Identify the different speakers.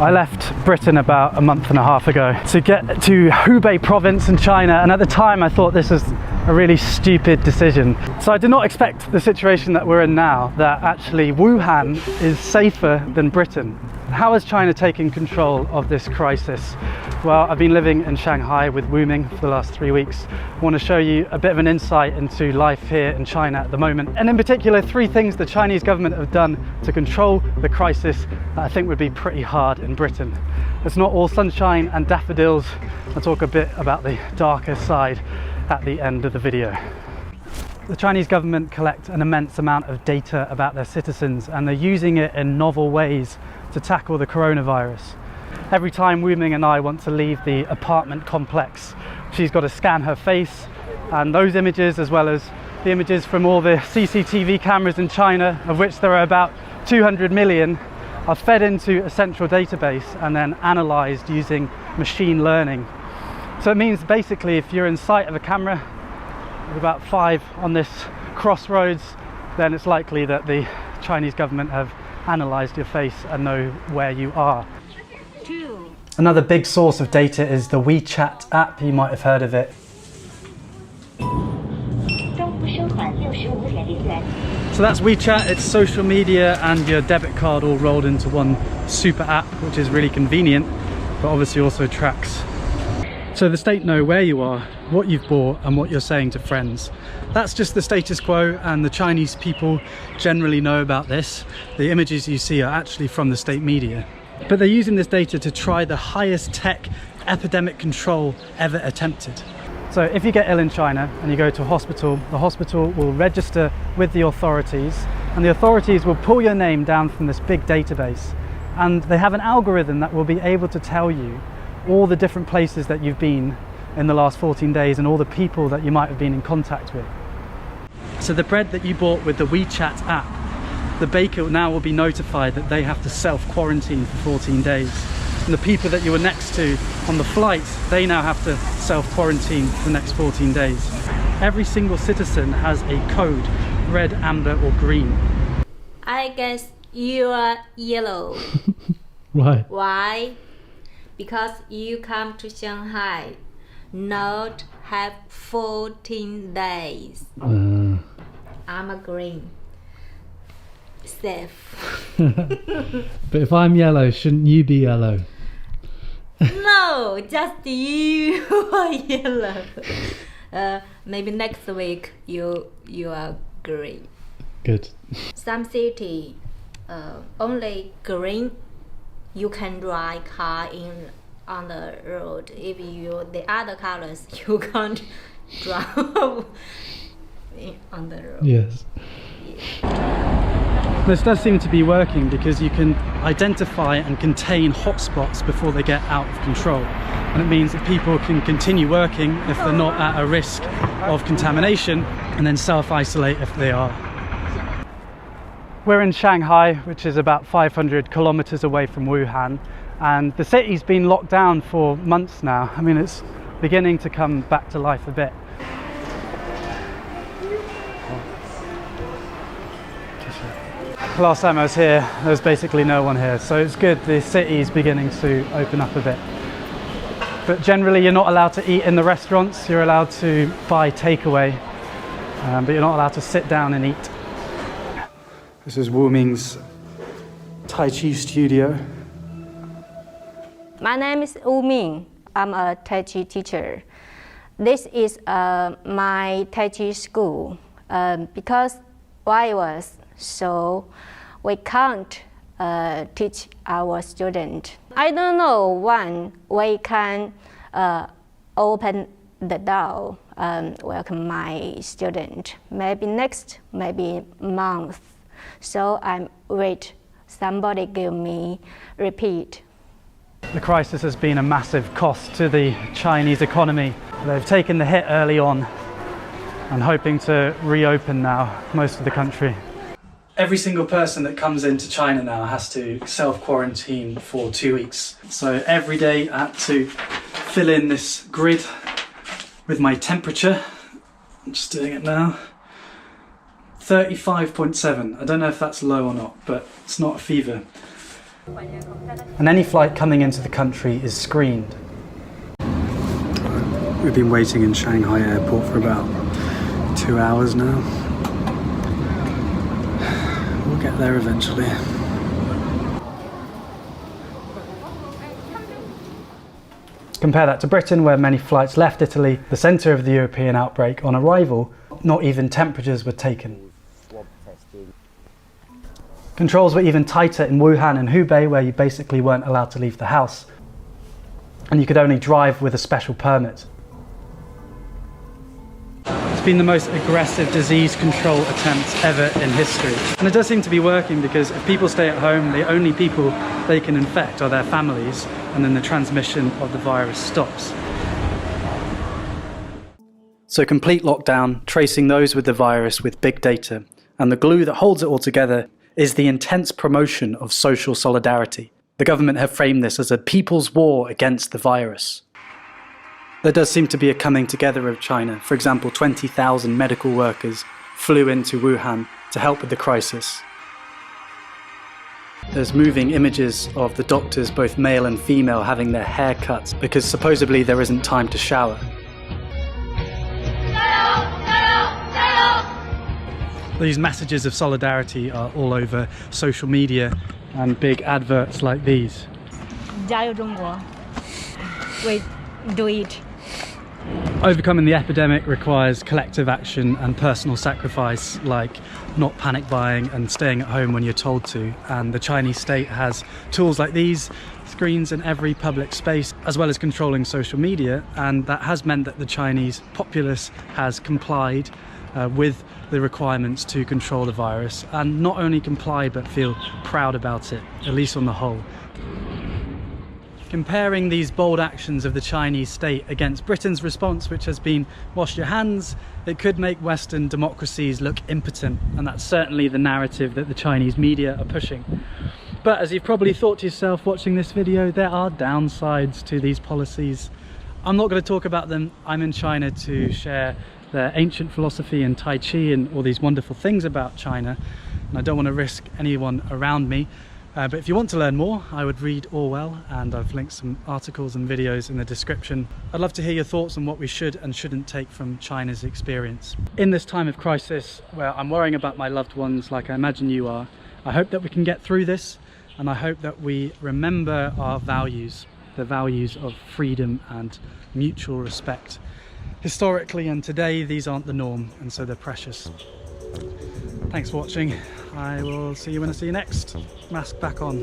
Speaker 1: I left Britain about a month and a half ago to get to Hubei province in China, and at the time I thought this was a really stupid decision. So I did not expect the situation that we're in now, that actually Wuhan is safer than Britain. How has China taken control of this crisis? Well, I've been living in Shanghai with Wuming for the last 3 weeks. I want to show you a bit of an insight into life here in China at the moment, and in particular 3 things the Chinese government have done to control the crisis that I think would be pretty hard in Britain. It's not all sunshine and daffodils. I'll talk a bit about the darker side at the end of the video. The Chinese government collect an immense amount of data about their citizens, and they're using it in novel ways to tackle the coronavirus. Every time Wuming and I want to leave the apartment complex, she's got to scan her face, and those images, as well as the images from all the CCTV cameras in China, of which there are about 200 million, are fed into a central database and then analysed using machine learning. So it means basically if you're in sight of a camera with about 5 on this crossroads, then it's likely that the Chinese government have analysed your face and know where you are. Another big source of data is the WeChat app. You might have heard of it. So that's WeChat. It's social media and your debit card all rolled into one super app, which is really convenient, but obviously also tracks. So the state know where you are, what you've bought, and what you're saying to friends. That's just the status quo, and the Chinese people generally know about this. The images you see are actually from the state media. But they're using this data to try the highest tech epidemic control ever attempted. So if you get ill in China and you go to a hospital, the hospital will register with the authorities, and the authorities will pull your name down from this big database. And they have an algorithm that will be able to tell you all the different places that you've been in the last 14 days and all the people that you might have been in contact with. So the bread that you bought with the WeChat app, the baker now will be notified that they have to self-quarantine for 14 days. And the people that you were next to on the flight, they now have to self-quarantine for the next 14 days. Every single citizen has a code, red, amber or green.
Speaker 2: I guess you are yellow.
Speaker 1: Why?
Speaker 2: Why? Because you come to Shanghai, not have 14 days. I'm a green. Safe.
Speaker 1: But if I'm yellow, shouldn't you be yellow?
Speaker 2: No, just you are yellow. Maybe next week you are green.
Speaker 1: Good.
Speaker 2: Some city only green. You can drive car on the road. If you the other colors, you can't drive on the road.
Speaker 1: Yes. This does seem to be working because you can identify and contain hotspots before they get out of control. And it means that people can continue working if they're not at a risk of contamination, and then self-isolate if they are. We're in Shanghai, which is about 500 kilometers away from Wuhan, and the city's been locked down for months now. I mean, it's beginning to come back to life a bit. Last time I was here, there was basically no one here, so it's good the city's beginning to open up a bit. But generally you're not allowed to eat in the restaurants, you're allowed to buy takeaway, but you're not allowed to sit down and eat. This is Wuming's Tai Chi studio.
Speaker 2: My name is Wuming. I'm a Tai Chi teacher. This is my Tai Chi school because virus, so we can't teach our student. I don't know when we can open the door welcome my student. Maybe next, maybe month. So I'm wait. Somebody give me repeat.
Speaker 1: The crisis has been a massive cost to the Chinese economy. They've taken the hit early on and hoping to reopen now most of the country. Every single person that comes into China now has to self-quarantine for 2 weeks. So every day I had to fill in this grid with my temperature. I'm just doing it now. 35.7. I don't know if that's low or not, but it's not a fever. and any flight coming into the country is screened. We've been waiting in Shanghai airport for about 2 hours now. We'll get there eventually. Compare that to Britain, where many flights left Italy, the centre of the European outbreak. On arrival, not even temperatures were taken. Controls were even tighter in Wuhan and Hubei, where you basically weren't allowed to leave the house, and you could only drive with a special permit. It's been the most aggressive disease control attempt ever in history. And it does seem to be working, because if people stay at home, the only people they can infect are their families, and then the transmission of the virus stops. So complete lockdown, tracing those with the virus with big data, and the glue that holds it all together is the intense promotion of social solidarity. The government have framed this as a people's war against the virus. There does seem to be a coming together of China. For example, 20,000 medical workers flew into Wuhan to help with the crisis. There's moving images of the doctors, both male and female, having their hair cut because supposedly there isn't time to shower. These messages of solidarity are all over social media and big adverts like these.
Speaker 3: 加油中国 We do it.
Speaker 1: Overcoming the epidemic requires collective action and personal sacrifice, like not panic buying and staying at home when you're told to. And the Chinese state has tools like these, screens in every public space, as well as controlling social media, and that has meant that the Chinese populace has complied with the requirements to control the virus, and not only comply but feel proud about it, at least on the whole. Comparing these bold actions of the Chinese state against Britain's response, which has been wash your hands, it could make Western democracies look impotent, and that's certainly the narrative that the Chinese media are pushing. But as you've probably thought to yourself watching this video, there are downsides to these policies. I'm not going to talk about them. I'm in China to share their ancient philosophy and Tai Chi and all these wonderful things about China, and I don't want to risk anyone around me. But if you want to learn more, I would read Orwell, and I've linked some articles and videos in the description. I'd love to hear your thoughts on what we should and shouldn't take from China's experience. In this time of crisis, where I'm worrying about my loved ones like I imagine you are, I hope that we can get through this, and I hope that we remember our values, the values of freedom and mutual respect. Historically and today, these aren't the norm, and so they're precious. Thanks for watching. I will see you when I see you next. Mask back on.